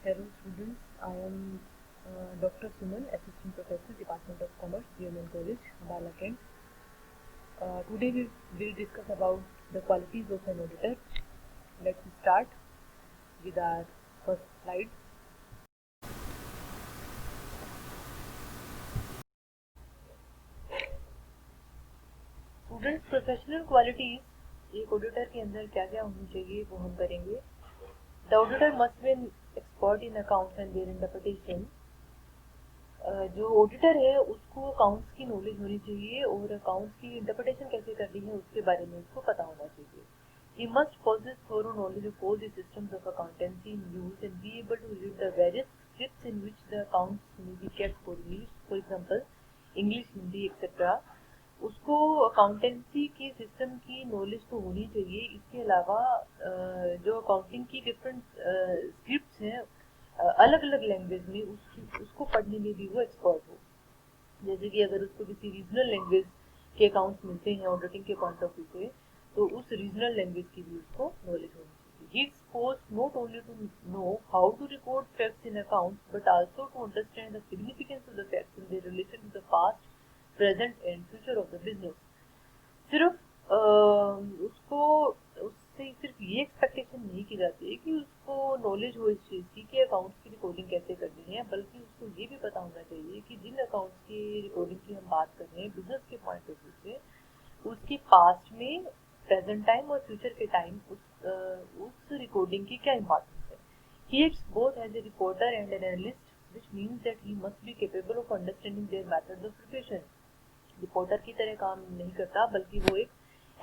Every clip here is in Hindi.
Hello students, I am Dr. Suman, Assistant Professor, Department of Commerce, GMN College, Balakand. Today we will discuss about the qualities of an auditor. Let's start with our first slide. Students, professional qualities एक ऑडिटर के अंदर क्या क्या होनी चाहिए वो हम करेंगे. The auditor must be an expert in accounts and their interpretation. जो ऑडिटर है उसको अकाउंट्स की नॉलेज होनी चाहिए और अकाउंट्स की इंटरप्रिटेशन कैसे करनी है उसके बारे में उसको पता होना चाहिए. He must possess thorough knowledge of all the systems of accountancy in use and be able to read the various scripts in which the accounts may be kept for release, for example, English, Hindi, etc. उसको अकाउंटेंसी के सिस्टम की नॉलेज तो होनी चाहिए. इसके अलावा जो अकाउंटिंग की डिफरेंट स्क्रिप्ट्स हैं अलग अलग लैंग्वेज में उसको पढ़ने में भी वो एक्सपर्ट हो. जैसे कि अगर उसको किसी रीजनल लैंग्वेज के अकाउंट्स मिलते हैं ऑडिटिंग के पॉइंट ऑफ व्यू से तो उस रीजनल लैंग्वेज की भी उसको नॉलेज होनी चाहिए. He is supposed not only to know how to record facts in accounts but also to understand the significance of the facts in their relation to the past, present and future of the business. सिर्फ उसको उससे सिर्फ ये एक्सपेक्टेशन नहीं की जाती है कि उसको नॉलेज हो इस चीज़ की कि अकाउंट्स की रिकॉर्डिंग कैसे करनी है, बल्कि उसको ये भी पता होना चाहिए कि जिन अकाउंट्स की रिकॉर्डिंग की हम बात कर रहे हैं बिजनेस के पॉइंट ऑफ व्यू से उसकी पास्ट में, प्रेजेंट टाइम और फ्यूचर के टाइम उस रिकॉर्डिंग की क्या इम्पोर्टेंस है. He acts both as a reporter and an analyst which means that he must be capable of understanding their methods of preparation. Reporter की तरह काम नहीं करता बल्कि वो एक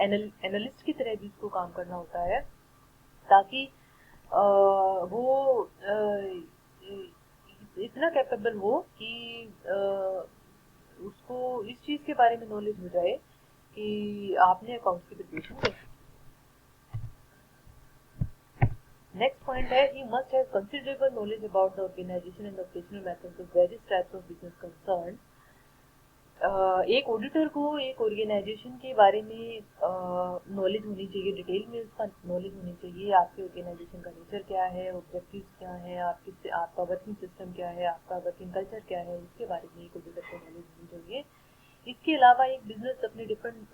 एनालिस्ट की तरह भी उसको काम करना होता है ताकि वो इतना कैपेबल हो कि उसको इस चीज़ के बारे में नॉलेज हो जाए कि आपने अकाउंट्स की प्रिपरेशन कैसे. नेक्स्ट पॉइंट है he must have considerable knowledge about the organisation and operational methods of various types of business concern. एक ऑडिटर को एक ऑर्गेनाइजेशन के बारे में नॉलेज होनी चाहिए, डिटेल में उसका नॉलेज होनी चाहिए. आपके ऑर्गेनाइजेशन का नेचर क्या है, ऑब्जेक्टिव्स क्या है, आपका वर्किंग सिस्टम क्या है, आपका वर्किंग कल्चर क्या है, उसके बारे में एक ऑडिटर को नॉलेज होनी चाहिए. इसके अलावा एक बिजनेस अपने डिफरेंट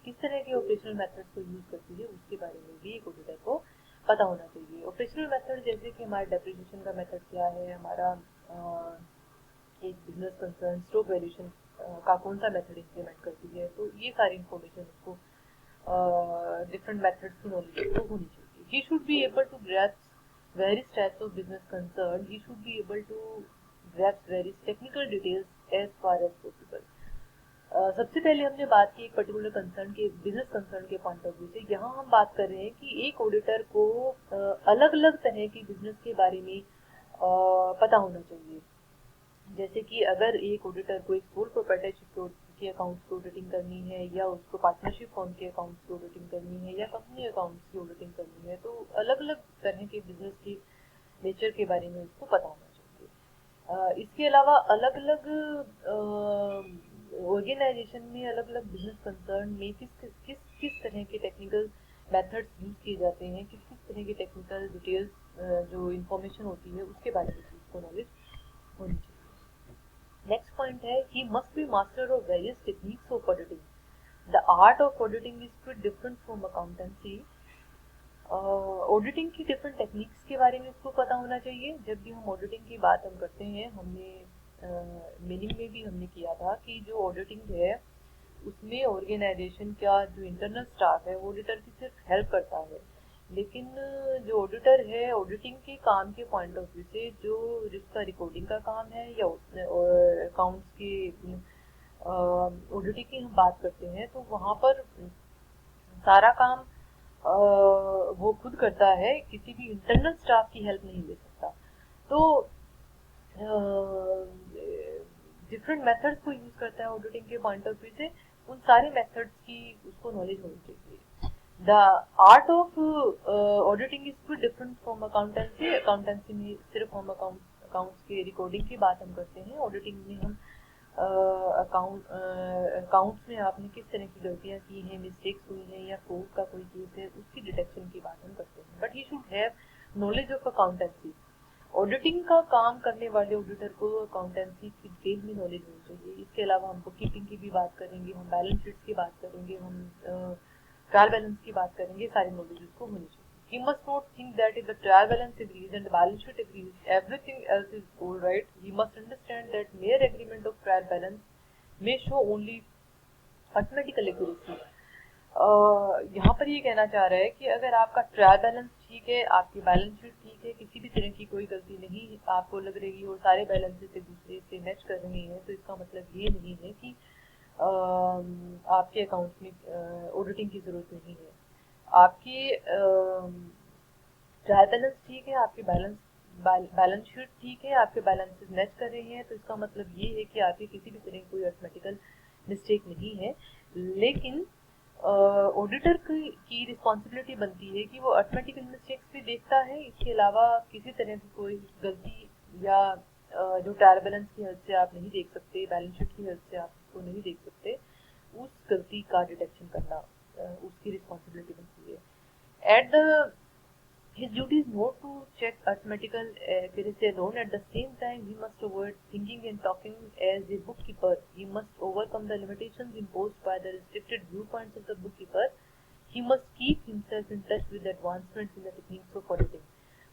किस तरह के ऑपरेशनल मेथड्स को यूज़ करती है उसके बारे में भी एक ऑडिटर को पता होना चाहिए. ऑपरेशनल मेथड जैसे कि हमारे डेप्रिसिएशन का मेथड क्या है, हमारा एक बिजनेस कंसर्न स्टॉक वैल्यूएशन का कौन सा मेथड इम्प्लीमेंट करती है, तो ये सारी इंफॉर्मेशन उसको डिफरेंट मेथड्स की नॉलेज उसको होनी चाहिए. He should be able to grasp various types of business concern. He should be able to grasp various technical details as far as possible. सबसे पहले हमने बात की एक पर्टिकुलर कंसर्न के बिजनेस कंसर्न के पॉइंट ऑफ व्यू से. यहाँ हम बात कर रहे हैं कि एक ऑडिटर को अलग अलग तरह की बिजनेस के बारे में पता होना चाहिए. जैसे कि अगर एक ऑडिटर को एक सोल प्रोप्राइटरशिप के अकाउंट्स की ऑडिटिंग करनी है या उसको पार्टनरशिप फर्म के अकाउंट्स की ऑडिटिंग करनी है या कंपनी अकाउंट्स की ऑडिटिंग करनी है तो अलग अलग तरह के बिजनेस के नेचर के बारे में उसको पता होना चाहिए. इसके अलावा अलग अलग ऑर्गेनाइजेशन में अलग अलग बिजनेस कंसर्न में किस किस किस किस तरह के टेक्निकल मेथड्स यूज किए जाते हैं, किस किस तरह की टेक्निकल डिटेल्स जो इंफॉर्मेशन होती है उसके बारे में उसको नॉलेज होनी चाहिए. नेक्स्ट पॉइंट है he must be master of various techniques of auditing. The art of auditing is quite different from accountancy. Auditing की डिफरेंट टेक्निक्स के बारे में उसको पता होना चाहिए. जब भी हम ऑडिटिंग की बात हम करते हैं हमने मीनिंग में भी हमने किया था कि जो ऑडिटिंग है उसमें ऑर्गेनाइजेशन का जो इंटरनल स्टाफ है वो ऑडिटर की सिर्फ हेल्प करता है, लेकिन जो ऑडिटर है ऑडिटिंग के काम के पॉइंट ऑफ व्यू से जो जिसका रिकॉर्डिंग का काम है या अकाउंट्स की ऑडिटिंग की हम बात करते हैं तो वहाँ पर सारा काम वो खुद करता है, किसी भी इंटरनल स्टाफ की हेल्प नहीं ले सकता. तो डिफरेंट मेथड्स को यूज करता है ऑडिटिंग के पॉइंट ऑफ व्यू से. उन सारे मेथड्स की उसको नॉलेज होनी चाहिए. The art of auditing is quite different from accountancy. Accountancy में सिर्फ हम अकाउंट्स के रिकॉर्डिंग की बात हम करते हैं. ऑडिटिंग में हम अकाउंट्स में आपने किस तरह की गलतियाँ की हैं, मिस्टेक्स हुई हैं या फ्रॉड का कोई केस है उसकी डिटेक्शन की बात हम करते हैं. But he should have knowledge of accountancy. Auditing का काम करने वाले ऑडिटर को अकाउंटेंसी की डिटेल में नॉलेज होनी चाहिए। इसके अलावा हम बुक कीपिंग की भी बात करेंगे, हम बैलेंस शीट्स की बात करेंगे, हम ट्रायल बैलेंस की बात करेंगे, सारी नॉलेज उसको होनी चाहिए। He must not think that if the trial balance agrees and the balance sheet agrees, everything else is all right. He must understand that mere agreement of trial balance may show only arithmetical accuracy. यहाँ पर ये कहना चाह रहा है कि अगर आपका ट्रायल बैलेंस ठीक है, आपकी बैलेंस शीट ठीक है, किसी भी तरह की कोई गलती नहीं आपको लग रही और सारे बैलेंसेस एक दूसरे से मैच कर रहे हैं, तो इसका मतलब ये नहीं है कि आपके अकाउंट में ऑडिटिंग की ज़रूरत नहीं है। आपकी ट्रायल बैलेंस ठीक है, आपके बैलेंस शीट ठीक है, आपके बैलेंसेस मैच कर रहे हैं, तो इसका मतलब ये है कि आपकी किसी भी तरह की कोई अर्थमेटिकल मिस्टेक नहीं है। लेकिन ऑडिटर की रिस्पॉन्सिबिलिटी बनती है कि वो अर्थमेटिकल मिस्टेक्स भी देखता है, इसके अलावा किसी तरह की कोई गलती या जो ट्रायल बैलेंस की हेल्प से आप नहीं देख सकते, बैलेंस शीट की हेल्प से आप उसको नहीं देख सकते, उस गलती का डिटेक्शन करना उसकी रिस्पॉन्सिबिलिटी बनती है। At the His duty is not to check arithmetical accuracy alone. At the same time, he must avoid thinking and talking as a bookkeeper. He must overcome the limitations imposed by the restricted viewpoints of the bookkeeper. He must keep himself in touch with the advancements in the techniques of auditing.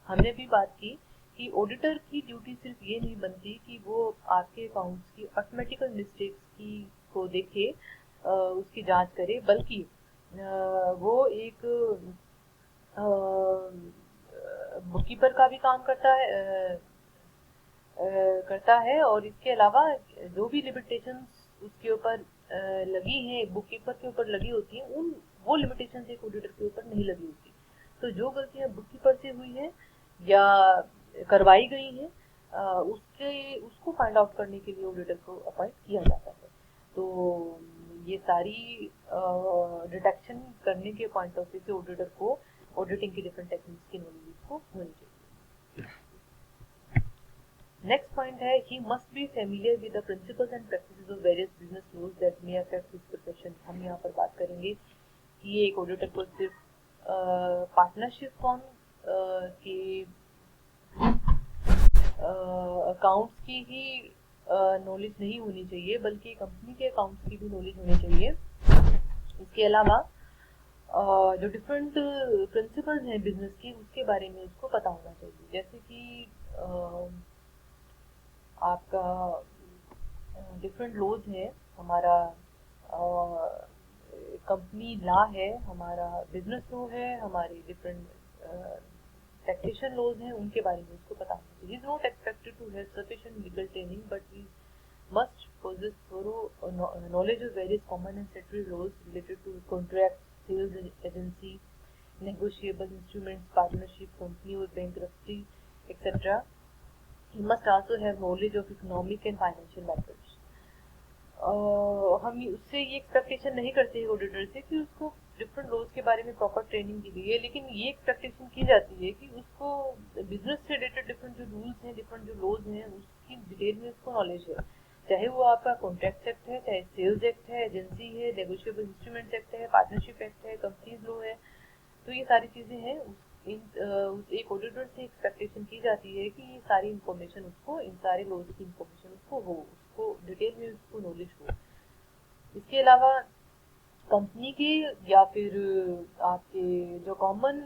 हमने भी बात की कि ऑडिटर की ड्यूटी सिर्फ ये नहीं बनती कि वो आपके अकाउंट्स की अर्थमेटिकल मिस्टेक्स की को देखे, उसकी जांच करे, बल्कि वो एक बुककीपर का भी काम करता है और इसके अलावा जो भी लिमिटेशंस उसके ऊपर लगी हैं, बुककीपर के ऊपर लगी होती हैं, वो लिमिटेशंस एक ऑडिटर के ऊपर नहीं लगी होती। तो जो गलतियां बुककीपर से हुई हैं या करवाई गई हैं, उसको फाइंड आउट करने के लिए ऑडिटर को अपॉइंट किया जाता है। तो ये सारी डिटेक्शन करने के पॉइंट ऑफ व्यू से ऑडिटर को ऑडिटिंग की डिफरेंट टेक्निक्स की नॉलेज को होनी चाहिए। नेक्स्ट पॉइंट है, he must be familiar with the principles and practices of various business laws that may affect his profession. हम यहाँ पर बात करेंगे कि एक ऑडिटर को सिर्फ पार्टनरशिप फॉर्म के अकाउंट्स की ही नॉलेज नहीं होनी चाहिए, बल्कि कंपनी के अकाउंट्स की भी नॉलेज होनी चाहिए। इसके अलावा जो डिफरेंट प्रिंसिपल्स हैं बिजनेस के, उसके बारे में उसको पता होना चाहिए। जैसे कि आपका डिफरेंट लॉज है, हमारा कंपनी लॉ है, हमारा बिजनेस लॉ है, हमारे डिफरेंट टैक्सेशन लॉज हैं, उनके बारे में उसको पता होना चाहिए। He is not expected to have sufficient legal training, but he must possess thorough knowledge of various common and statutory laws related to contracts, sales agency, negotiable instruments, partnership, company or bankruptcy, etc. He must also have knowledge of economic and financial matters. हम उससे ये एक्सपेक्टेशन नहीं करते हैं ऑडिटर से कि उसको डिफरेंट लॉज के बारे में प्रॉपर ट्रेनिंग दी गई है, लेकिन ये एक्सपेक्टेशन की जाती है कि उसको बिजनेस से रिलेटेड डिफरेंट जो रूल्स हैं, डिफरेंट जो लॉज हैं, उसकी डिटेल में उसको नॉलेज है। चाहे वो आपका कॉन्ट्रैक्ट एक्ट है, चाहे सेल्स एक्ट है, एजेंसी है, नेगोशिएबल इंस्ट्रूमेंट्स एक्ट है, पार्टनरशिप एक्ट है, कंपनीज लॉ है, तो ये सारी चीज़ें हैं। एक ऑडिटर से एक्सपेक्टेशन की जाती है कि ये सारी इंफॉर्मेशन उसको, इन सारे लॉज की इंफॉर्मेशन उसको हो, उसको डिटेल में उसको नॉलेज हो। इसके अलावा कंपनी के या फिर आपके जो कॉमन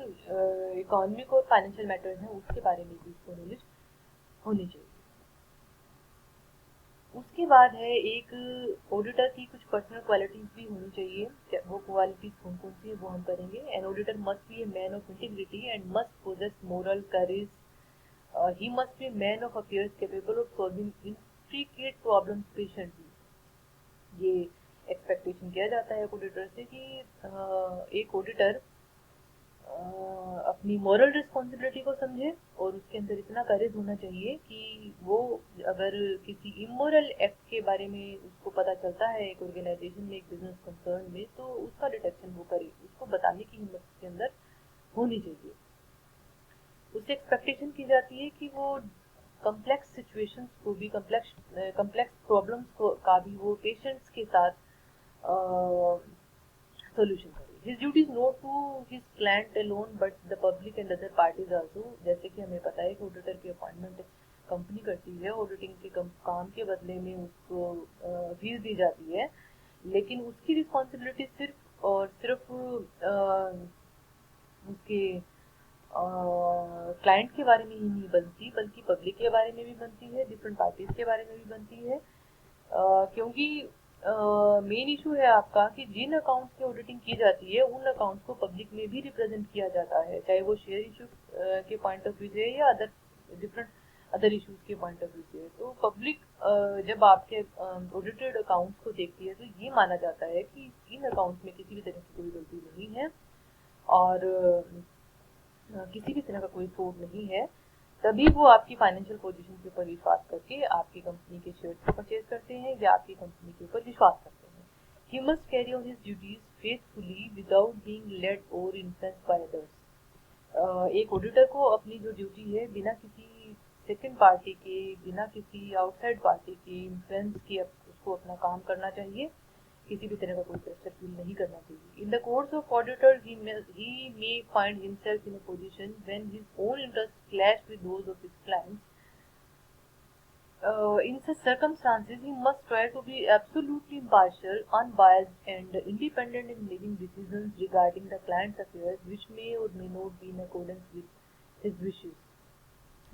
इकोनॉमिक और फाइनेंशियल मैटर्स हैं, उसके बारे में भी उसको नॉलेज होनी चाहिए। उसके बाद है, एक ऑडिटर की कुछ पर्सनल क्वालिटीज भी होनी चाहिए। वो क्वालिटीज कौन कौन सी है वो हम करेंगे। An auditor must be a man of integrity and must possess moral courage. He must be man of affairs capable of solving intricate problems patiently. ये एक्सपेक्टेशन किया जाता है ऑडिटर से कि एक ऑडिटर अपनी मॉरल रिस्पॉन्सिबिलिटी को समझे और उसके अंदर इतना करेज होना चाहिए कि वो अगर किसी इमोरल एक्ट के बारे में उसको पता चलता है एक ऑर्गेनाइजेशन में, एक बिजनेस कंसर्न में, तो उसका डिटेक्शन वो करे, उसको बताने की हिम्मत उसके अंदर होनी चाहिए। उससे एक्सपेक्टेशन की जाती है कि वो कम्प्लेक्स सिचुएशंस को भी, कम्प्लेक्स प्रॉब्लम्स को का भी वो पेशेंट्स के साथ सॉल्यूशन करे। His duty is not to his client alone but the public and other parties also। जैसे कि हमें पता है कि ऑडिटर की अपॉइंटमेंट कंपनी करती है, ऑडिटिंग के काम के बदले में उसको फीस दी जाती है, लेकिन उसकी रिस्पॉन्सिबिलिटी सिर्फ और सिर्फ उसके क्लाइंट के बारे में ही नहीं बनती, बल्कि पब्लिक के बारे में भी बनती है, डिफरेंट पार्टीज के बारे में भी बनती है। क्योंकि मेन इशू है आपका कि जिन अकाउंट्स की ऑडिटिंग की जाती है उन अकाउंट्स को पब्लिक में भी रिप्रेजेंट किया जाता है, चाहे वो शेयर इशू के पॉइंट ऑफ व्यू से या अदर डिफरेंट अदर इश्यूज के पॉइंट ऑफ व्यू से। तो पब्लिक जब आपके ऑडिटेड अकाउंट्स को देखती है तो ये माना जाता है कि इन अकाउंट्स में किसी भी तरह की कोई गलती नहीं है और किसी भी तरह का कोई फ्रॉड नहीं है, तभी वो आपकी फाइनेंशियल पोजीशन के ऊपर विश्वास करके आपकी कंपनी के शेयर को परचेज करते हैं या आपकी कंपनी के ऊपर विश्वास करते हैं। He must carry on his duties faithfully without being led or influenced by others। एक ऑडिटर को अपनी जो ड्यूटी है बिना किसी सेकंड पार्टी के, बिना किसी आउटसाइड पार्टी के इन्फ्लुएंस के उसको अपना काम करना चाहिए, किसी भी तरह का कोई प्रेशर फील नहीं करना चाहिए। In the course of auditor he may find himself in a position when his own interests clash with those of his clients। In such circumstances, he must try to be absolutely impartial, unbiased, and independent in making decisions regarding the client's affairs, which may or may not be in accordance with his wishes।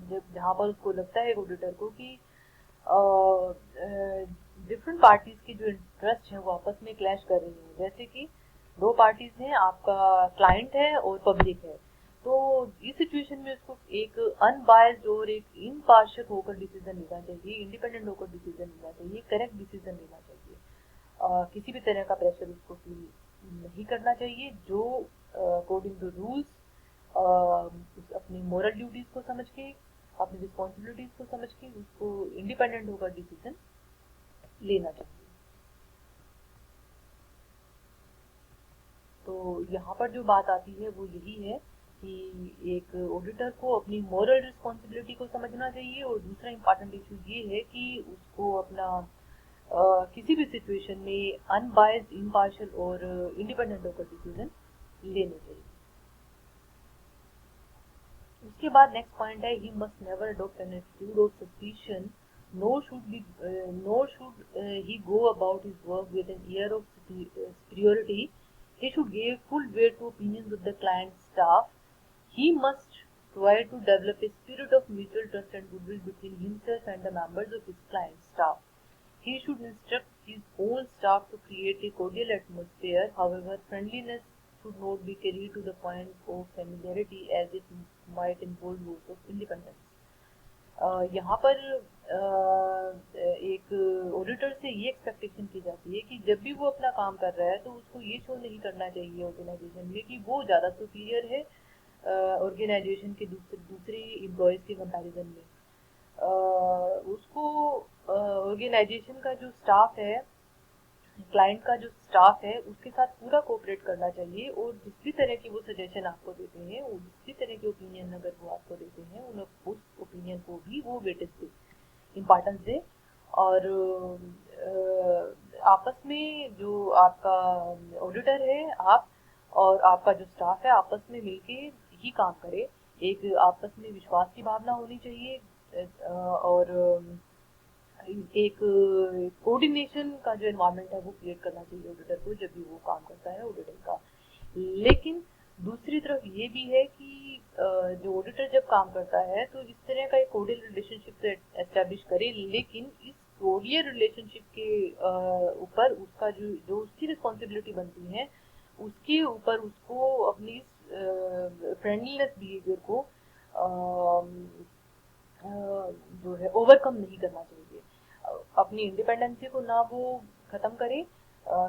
जब जहाँ पर उसको लगता है ऑडिटर को कि डिफरेंट पार्टीज के जो इंटरेस्ट हैं वो आपस में क्लैश कर रही हैं, जैसे कि दो पार्टीज हैं, आपका क्लाइंट है और पब्लिक है, तो इस सिचुएशन में उसको एक अनबायस्ड और एक इम्पार्शियल होकर डिसीजन लेना चाहिए, इंडिपेंडेंट होकर डिसीजन लेना चाहिए, करेक्ट डिसीजन लेना चाहिए। किसी भी तरह का प्रेशर उसको फील नहीं करना चाहिए, जो अकॉर्डिंग टू रूल्स अपनी मोरल ड्यूटीज को समझ के, अपनी रिस्पॉन्सिबिलिटीज को समझ के उसको इंडिपेंडेंट होकर डिसीजन लेना चाहिए। तो यहाँ पर जो बात आती है वो यही है कि एक ऑडिटर को अपनी मोरल रिस्पॉन्सिबिलिटी को समझना चाहिए, और दूसरा इम्पॉर्टेंट इशू ये है कि उसको अपना किसी भी सिचुएशन में अनबायस्ड, इम्पार्शियल और इंडिपेंडेंट होकर डिसीजन लेने चाहिए। उसके बाद नेक्स्ट पॉइंट है, he must never adopt an attitude of suspicion, nor should he go about his work with an air of superiority। He should give full weight to opinions of the client's staff। He must try to develop a spirit of mutual trust and goodwill between himself and the members of his client's staff। He should instruct his own staff to create a cordial atmosphere। However, friendliness should not be carried to the point of familiarity as it might involve loss of independence। यहाँ पर एक ऑडिटर से ये एक्सपेक्टेशन की जाती है कि जब भी वो अपना काम कर रहा है तो उसको ये शो नहीं करना चाहिए ऑर्गेनाइजेशन में कि वो ज़्यादा सुपीरियर है ऑर्गेनाइजेशन के दूसरे एम्प्लॉयज़ के कंपैरिजन में। उसको ऑर्गेनाइजेशन का जो स्टाफ है, क्लाइंट का जो स्टाफ है, उसके साथ पूरा कोऑपरेट करना चाहिए, और जिस भी तरह की वो सजेशन आपको देते हैं, और जिस भी तरह के ओपिनियन अगर वो आपको देते हैं उस ओपिनियन को भी वो वेटेज दे, इम्पोर्टेंस दे। और आपस में जो आपका ऑडिटर है, आप और आपका जो स्टाफ है, आपस में मिलके ही काम करे, एक आपस में विश्वास की भावना होनी चाहिए, और एक कोऑर्डिनेशन का जो एनवायरनमेंट है वो क्रिएट करना चाहिए ऑडिटर को जब भी वो काम करता है ऑडिटिंग का। लेकिन दूसरी तरफ ये भी है कि जो ऑडिटर जब काम करता है तो इस तरह का एक कोर्डियल रिलेशनशिप तो एस्टेब्लिश करे, लेकिन इस कोर्डियल रिलेशनशिप के ऊपर उसका जो उसकी रिस्पॉन्सिबिलिटी बनती है, उसके ऊपर उसको अपनी फ्रेंडलीनेस बिहेवियर को जो है ओवरकम नहीं करना चाहिए। अपनी इंडिपेंडेंसी को ना वो ख़त्म करे,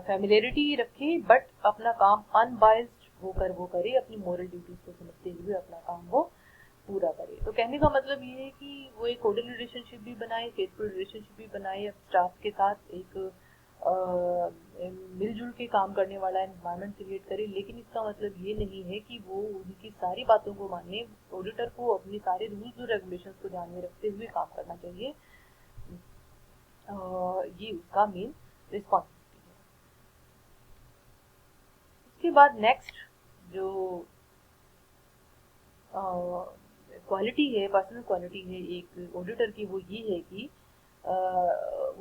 फैमिलियरिटी रखे, बट अपना काम अनबायस्ड होकर वो करे, अपनी मोरल ड्यूटीज को समझते हुए अपना काम वो पूरा करे। तो कहने का मतलब ये है कि वो एक कोर्डियल रिलेशनशिप भी बनाए, फेथफुल रिलेशनशिप भी बनाए स्टाफ के साथ, एक मिलजुल के काम करने वाला एनवायरनमेंट क्रिएट करे, लेकिन इसका मतलब ये नहीं है कि वो उनकी सारी बातों को माने। ऑडिटर को अपने सारे रूल्स और रेगुलेशंस को ध्यान में रखते हुए काम करना चाहिए, ये उसका मेन रिस्पॉन्सिबिलिटी है। उसके बाद नेक्स्ट जो क्वालिटी है, पर्सनल क्वालिटी है एक ऑडिटर की, वो ये है कि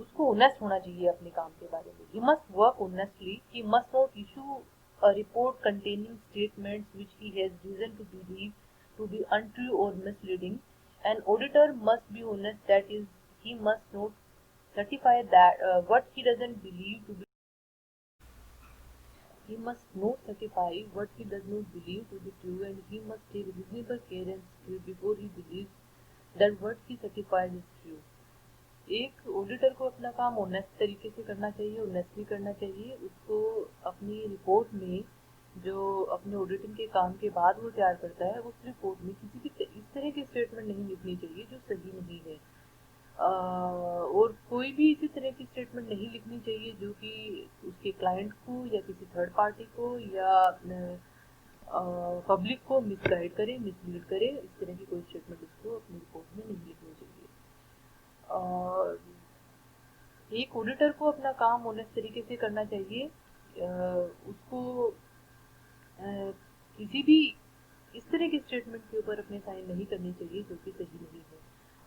उसको ऑनेस्ट होना चाहिए अपने काम के बारे में. He must work honestly. He must not issue a report containing statements which he has reason to believe to be untrue or misleading. An auditor must be honest, that is, he must not certify that what he doesn't believe to be. He must not certify what he does not believe to be true, and he must take reasonable care and skill before he believes that what he certifies is true. एक ऑडिटर को अपना काम ऑनेस्ट तरीके से करना चाहिए, ऑनेस्टली करना चाहिए. उसको अपनी रिपोर्ट में जो अपने ऑडिटिंग के काम के बाद वो तैयार करता है, उस रिपोर्ट में किसी भी इस तरह की स्टेटमेंट नहीं लिखनी चाहिए जो सही नहीं है. और कोई भी इसी तरह की स्टेटमेंट नहीं लिखनी चाहिए जो कि उसके क्लाइंट को या किसी थर्ड पार्टी को या पब्लिक को मिसगाइड करे, मिसलीड करे. इस तरह की कोई स्टेटमेंट उसको अपनी रिपोर्ट में नहीं लिखनी चाहिए. एक ऑडिटर को अपना काम ऑनेस्ट तरीके से करना चाहिए. उसको किसी भी इस तरह की स्टेटमेंट के ऊपर अपने साइन नहीं करनी चाहिए जो कि सही नहीं है.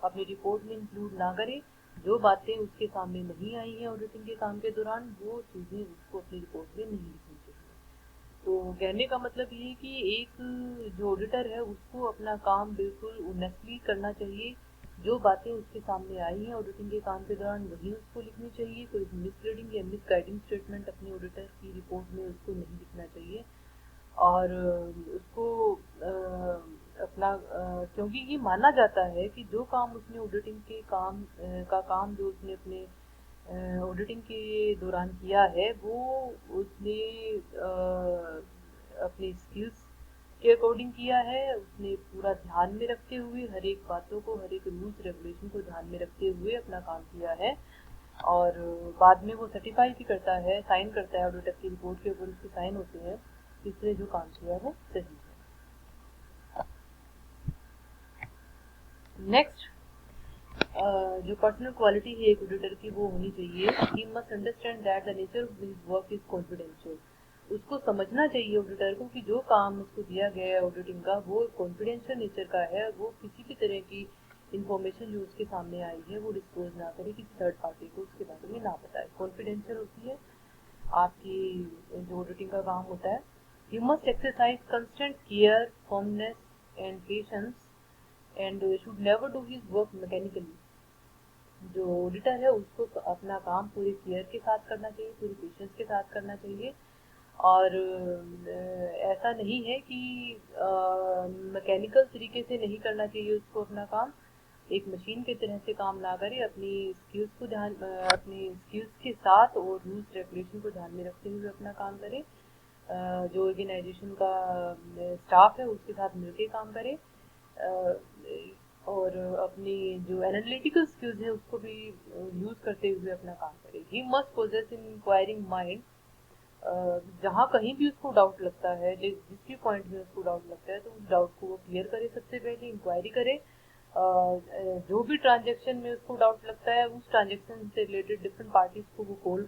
अपनी रिपोर्ट में इंक्लूड ना करे. जो बातें उसके सामने नहीं आई हैं ऑडिटिंग के काम के दौरान, वो चीज़ें उसको अपनी रिपोर्ट में नहीं लिखनी चाहिए. तो कहने का मतलब ये है कि एक जो ऑडिटर है उसको अपना काम बिल्कुल ऑनेस्टली करना चाहिए. जो बातें उसके सामने आई हैं ऑडिटिंग के काम के दौरान, वही उसको लिखनी चाहिए. कोई मिसलीडिंग या मिसगाइडिंग स्टेटमेंट अपने ऑडिटर की रिपोर्ट में उसको नहीं लिखना चाहिए. और उसको अपना क्योंकि ये माना जाता है कि जो काम उसने ऑडिटिंग के काम का काम जो उसने अपने ऑडिटिंग के दौरान किया है, वो उसने अपने स्किल्स के अकॉर्डिंग किया है. उसने पूरा ध्यान में रखते हुए, हर एक बातों को, हर एक रूल्स रेगुलेशन को ध्यान में रखते हुए अपना काम किया है. और बाद में वो सर्टिफाई भी करता है, साइन करता है ऑडिटर की रिपोर्ट के ऊपर, उसके साइन होते हैं. इसलिए जो काम किया है सही है. नेक्स्ट जो पर्सनल क्वालिटी है एक ऑडिटर की, वो होनी चाहिए he must understand that the nature of his work is confidential. उसको समझना चाहिए ऑडिटर को कि जो काम उसको दिया गया है ऑडिटिंग का, वो कॉन्फिडेंशियल नेचर का है. वो किसी भी तरह की इंफॉर्मेशन जो उसके सामने आई है वो डिस्क्लोज ना करे, किसी थर्ड पार्टी को उसके बारे में ना बताए. कॉन्फिडेंशियल होती है आपकी जो ऑडिटिंग का काम होता है. You must exercise constant care, firmness, and patience, and should never do his work mechanically. जो ऑडिटर है उसको अपना काम पूरी केयर के साथ करना चाहिए, पूरी पेशेंस के साथ करना चाहिए. और ऐसा नहीं है कि मैकेनिकल तरीके से नहीं करना चाहिए उसको अपना काम. एक मशीन की तरह से काम ना करे. अपनी स्किल्स के साथ और रूल्स रेगुलेशन को ध्यान में रखते हुए अपना काम करे. जो ऑर्गेनाइजेशन का स्टाफ है उसके साथ मिलके काम करे. और अपनी जो एनालिटिकल स्किल्स है उसको भी यूज करते हुए अपना काम करे. He must possess an inquiring mind. जहाँ कहीं भी उसको डाउट लगता है, जिस भी पॉइंट में उसको डाउट लगता है, तो उस डाउट को वो क्लियर करे. सबसे पहले इंक्वायरी करे. जो भी ट्रांजेक्शन में उसको डाउट लगता है, उस ट्रांजेक्शन से रिलेटेड डिफरेंट पार्टीज को वो कॉल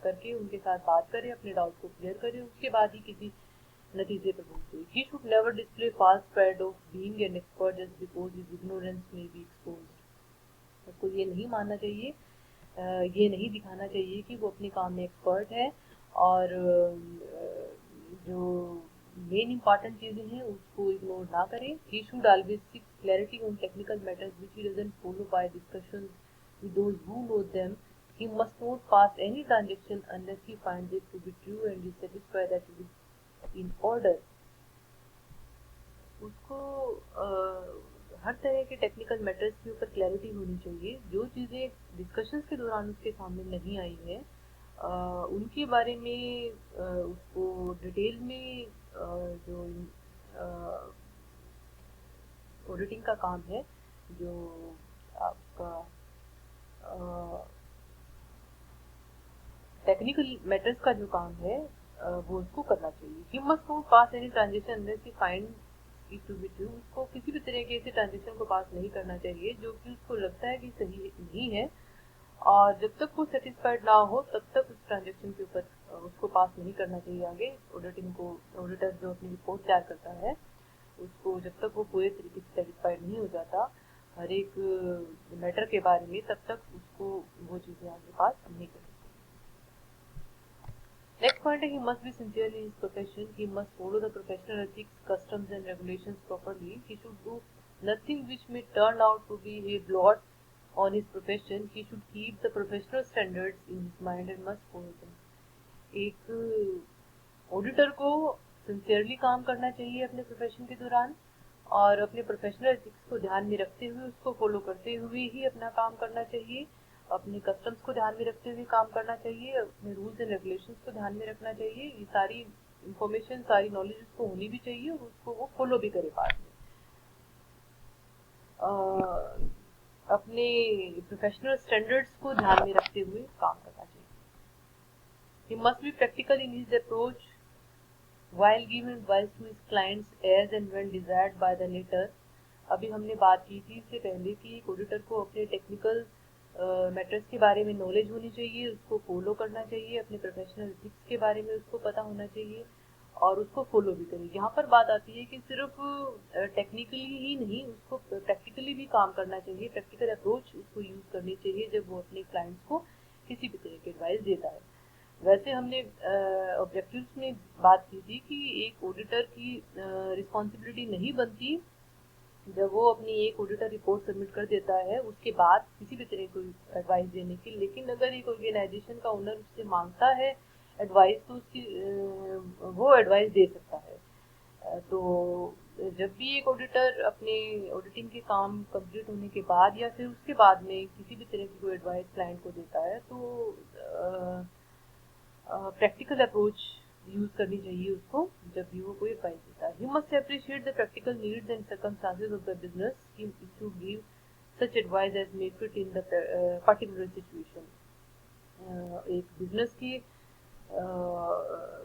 करके उनके साथ बात करे, अपने डाउट को क्लियर करे. उसके बाद ही किसी नतीजे पर पहुंचे. He should never display false pride of being an expert just because his ignorance may be exposed. उसको ये नहीं मानना चाहिए, ये नहीं दिखाना चाहिए कि वो अपने काम में एक्सपर्ट है. और जो मेन इंपॉर्टेंट चीजें हैं उसको इग्नोर ना करें. He should always seek clarity on technical matters which he doesn't follow by discussions with those who know them. He must not pass any transaction unless he finds it to be true and is satisfied that it is in order. उसको हर तरह के टेक्निकल मैटर्स के ऊपर क्लैरिटी होनी चाहिए. जो चीज़ें डिस्कशंस के दौरान उसके सामने नहीं आई हैं, उनके बारे में उसको डिटेल में जो ऑडिटिंग का काम है, जो आपका टेक्निकल मैटर्स का जो काम है, वो उसको करना चाहिए. He must not pass any transaction unless he find it to be true. उसको किसी भी तरह के ऐसे ट्रांजेक्शन को पास नहीं करना चाहिए जो कि उसको लगता है कि सही नहीं है. और जब तक वो सेटिस्फाइड ना हो तब तक उस ट्रांजेक्शन के ऊपर उसको पास नहीं करना चाहिए आगे ऑडिटिंग को। ऑडिटर जो अपनी रिपोर्ट तैयार करता है उसको जब तक वो पूरे तरीके से सेटिस्फाइड नहीं हो जाता हर एक मैटर के बारे में, तब तक उसको वो चीज़ें आगे पास नहीं करनी चाहिए। Next point is he must be sincere in his profession. He must follow the professional ethics, customs and regulations properly. He should do nothing which may turn out to be a blot on his profession. He should keep the professional standards in his mind and must follow them. एक ऑडिटर को सिंसियरली काम करना चाहिए अपने प्रोफेशन के दौरान और अपने प्रोफेशनल एथिक्स को ध्यान में रखते हुए उसको फॉलो करते हुए ही अपना काम करना चाहिए। अपने कस्टम्स को ध्यान में रखते हुए काम करना चाहिए, अपने रूल्स एंड रेगुलेशंस को ध्यान में रखना चाहिए। ये सारी इंफॉर्मेशन, सारी नॉलेज उसको होनी भी चाहिए और उसको वो फॉलो भी करे बाद में। अपने प्रोफेशनल स्टैंडर्ड्स को ध्यान में रखते हुए काम करना चाहिए। He must be practical in his approach while giving advice to his clients as and when desired by the latter. अभी हमने बात की थी इससे पहले कि एक ऑडिटर को अपने टेक्निकल मैटर्स के बारे में नॉलेज होनी चाहिए, उसको फॉलो करना चाहिए, अपने प्रोफेशनल एथिक्स के बारे में उसको पता होना चाहिए और उसको फॉलो भी करें। यहाँ पर बात आती है कि सिर्फ टेक्निकली ही नहीं, उसको प्रैक्टिकली भी काम करना चाहिए। प्रैक्टिकल अप्रोच उसको यूज़ करनी चाहिए जब वो अपने क्लाइंट्स को किसी भी तरह की एडवाइस देता है। वैसे हमने ऑब्जेक्टिव्स में बात की थी कि एक ऑडिटर की रिस्पॉन्सिबिलिटी नहीं बनती जब वो अपनी एक ऑडिटर रिपोर्ट सबमिट कर देता है उसके बाद किसी भी तरह की एडवाइस देने की। लेकिन अगर एक ऑर्गेनाइजेशन का ओनर उससे मांगता है एडवाइस तो उसकी वो एडवाइस दे सकता है। तो जब भी एक ऑडिटर अपने ऑडिटिंग के काम कंप्लीट होने के बाद या फिर उसके बाद में किसी भी तरह की कोई एडवाइस क्लाइंट को देता है तो प्रैक्टिकल अप्रोच यूज करनी चाहिए उसको जब भी वो कोई एडवाइस देता है। He must appreciate the practical needs and circumstances of the business. He should give such advice as may fit in the particular situation. एक बिजनेस की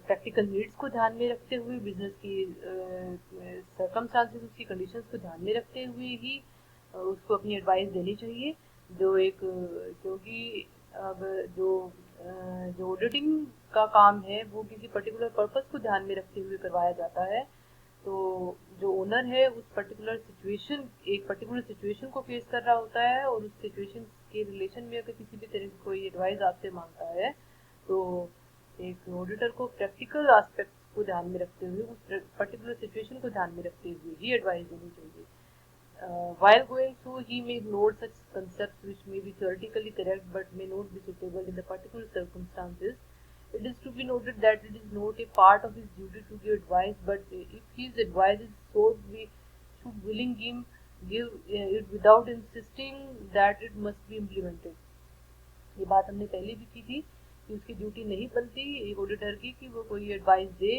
प्रैक्टिकल नीड्स को ध्यान में रखते हुए, बिजनेस की सर्कमस्टांसेस, उसकी कंडीशंस को ध्यान में रखते हुए ही उसको अपनी एडवाइस देनी चाहिए। जो एक क्योंकि अब जो ऑडिटिंग का काम है वो किसी पर्टिकुलर पर्पस को ध्यान में रखते हुए करवाया जाता है। तो जो ओनर है उस पर्टिकुलर सिचुएशन, एक पर्टिकुलर सिचुएशन को फेस कर रहा होता है और उस सिचुएशन के रिलेशन में अगर किसी भी तरह की कोई एडवाइस आपसे मांगता है तो एक ऑडिटर को प्रैक्टिकल एस्पेक्ट्स को ध्यान में रखते हुए, उस पर्टिकुलर सिचुएशन को ध्यान में रखते हुए ही एडवाइस देनी चाहिए। While going through, he may ignore such concepts which may be theoretically correct but may not be suitable in the particular circumstances. It is to be noted that it is not a part of his duty to give advice, but if his advice is sought, we should willingly give it without insisting that it must be implemented. ये बात हमने पहले भी की थी कि उसकी ड्यूटी नहीं बनती एक ऑडिटर की कि वो कोई एडवाइस दे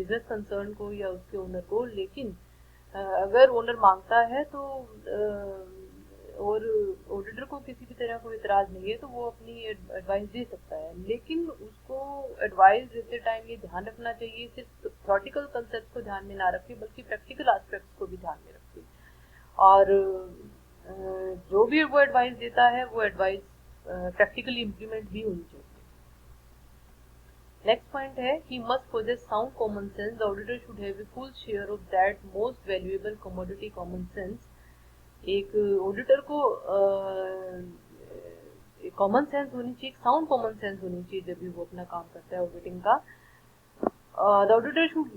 बिजनेस कंसर्न को या उसके ओनर को, लेकिन अगर ओनर मांगता है तो और ऑडिटर को किसी भी तरह कोई इतराज़ नहीं है तो वो अपनी एडवाइस दे सकता है। लेकिन उसको एडवाइस देते टाइम ये ध्यान रखना चाहिए सिर्फ थ्योरेटिकल कंसेप्ट को ध्यान में ना रखे बल्कि प्रैक्टिकल एस्पेक्ट्स को भी ध्यान में रखे और जो भी वो एडवाइस देता है वो एडवाइस प्रैक्टिकली इम्प्लीमेंट भी होनी चाहिए। नेक्स्ट पॉइंट है he must possess sound common sense. The auditor should have a full share of that most valuable commodity common sense. एक ऑडिटर को कॉमन सेंस होनी चाहिए, साउंड कॉमन सेंस होनी चाहिए जब भी वो अपना काम करता है ऑडिटिंग का। The auditor should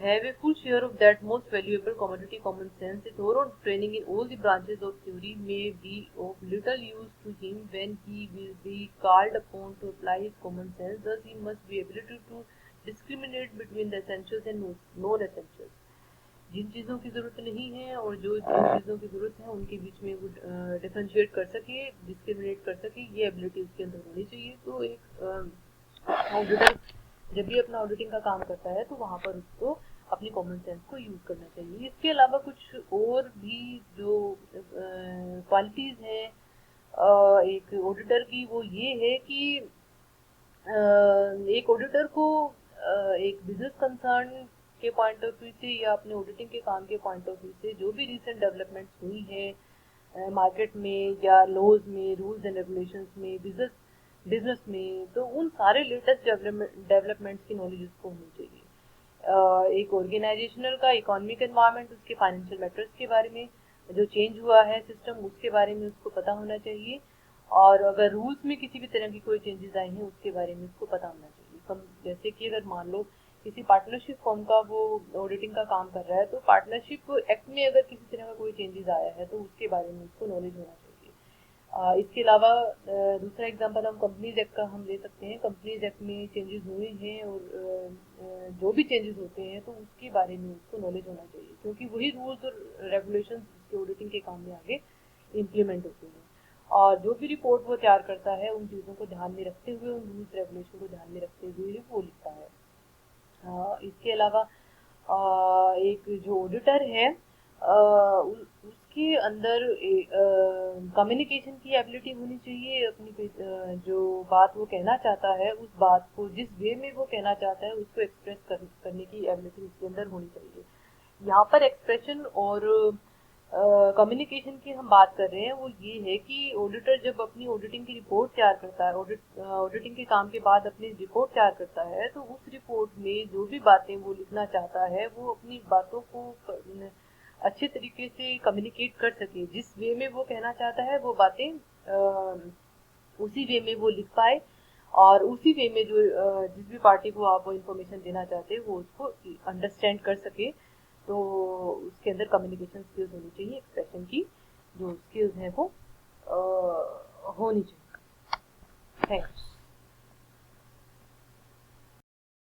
have a full share of that most valuable commodity common sense. A thorough training in all the branches of theory may be of little use to him when he will be called upon to apply his common sense. Thus, he must be able to discriminate between the essentials and non-essentials. जिन चीज़ों की ज़रूरत नहीं है और जो जिन चीज़ों की ज़रूरत है उनके बीच में वो डिफरेंशिएट कर सके, डिस्क्रिमिनेट कर सके, ये एबिलिटी उसके अंदर होनी चाहिए। तो एक ऑडिटर जब भी अपना ऑडिटिंग का काम करता है तो वहाँ पर उसको अपनी कॉमन सेंस को यूज़ करना चाहिए। इसके अलावा कुछ और भी जो क्वालिटीज़ हैं एक ऑडिटर की, वो ये है कि एक ऑडिटर को एक बिजनेस कंसर्न के पॉइंट ऑफ व्यू से या अपने ऑडिटिंग के काम के पॉइंट ऑफ व्यू से जो भी रिसेंट डेवलपमेंट्स हुई हैं मार्केट में या लॉज में, रूल्स एंड रेगुलेशंस में, बिजनेस बिजनेस में, तो उन सारे लेटेस्ट डेवलपमेंट्स की नॉलेज उसको होनी चाहिए। एक ऑर्गेनाइजेशनल का इकोनॉमिक एनवायरनमेंट, उसके फाइनेंशियल मैटर्स के बारे में, जो चेंज हुआ है सिस्टम उसके बारे में उसको पता होना चाहिए। और अगर रूल्स में किसी भी तरह की कोई चेंजेस आए हैं उसके बारे में उसको पता होना चाहिए। जैसे कि अगर मान लो किसी पार्टनरशिप फर्म का वो ऑडिटिंग का काम कर रहा है, तो पार्टनरशिप एक्ट में अगर किसी तरह का कोई चेंजेस आया है तो उसके बारे में उसको नॉलेज होना चाहिए। इसके अलावा दूसरा एग्जांपल हम कंपनीज एक्ट का हम ले सकते हैं। कंपनीज एक्ट में चेंजेस हुए हैं और जो भी चेंजेस होते हैं तो उसके बारे में उसको नॉलेज होना चाहिए, क्योंकि वही रूल्स और रेगुलेशंस उसके ऑडिटिंग के काम में आगे इम्प्लीमेंट होते हैं। और जो भी रिपोर्ट वो तैयार करता है उन चीज़ों को ध्यान में रखते हुए, उन रूल्स रेगुलेशन को ध्यान में रखते हुए ही वो लिखता है। इसके अलावा एक जो ऑडिटर है उसके अंदर कम्युनिकेशन की एबिलिटी होनी चाहिए। अपनी जो बात वो कहना चाहता है उस बात को जिस वे में वो कहना चाहता है उसको एक्सप्रेस करने की एबिलिटी उसके अंदर होनी चाहिए। यहाँ पर एक्सप्रेशन और कम्युनिकेशन की हम बात कर रहे हैं, वो ये है कि ऑडिटर जब अपनी ऑडिटिंग की रिपोर्ट तैयार करता है, ऑडिटिंग के काम के बाद अपनी रिपोर्ट तैयार करता है, तो उस रिपोर्ट में जो भी बातें वो लिखना चाहता है वो अपनी बातों को अच्छे तरीके से कम्युनिकेट कर सके। जिस वे में वो कहना चाहता है वो बातें उसी वे में वो लिख पाए, और उसी वे में जो जिस भी पार्टी को आप वो इन्फॉर्मेशन देना चाहते हैं वो उसको अंडरस्टैंड कर सके। तो उसके अंदर कम्युनिकेशन स्किल्स होनी चाहिए, एक्सप्रेशन की जो स्किल्स हैं वो होनी चाहिए। थैंक्स।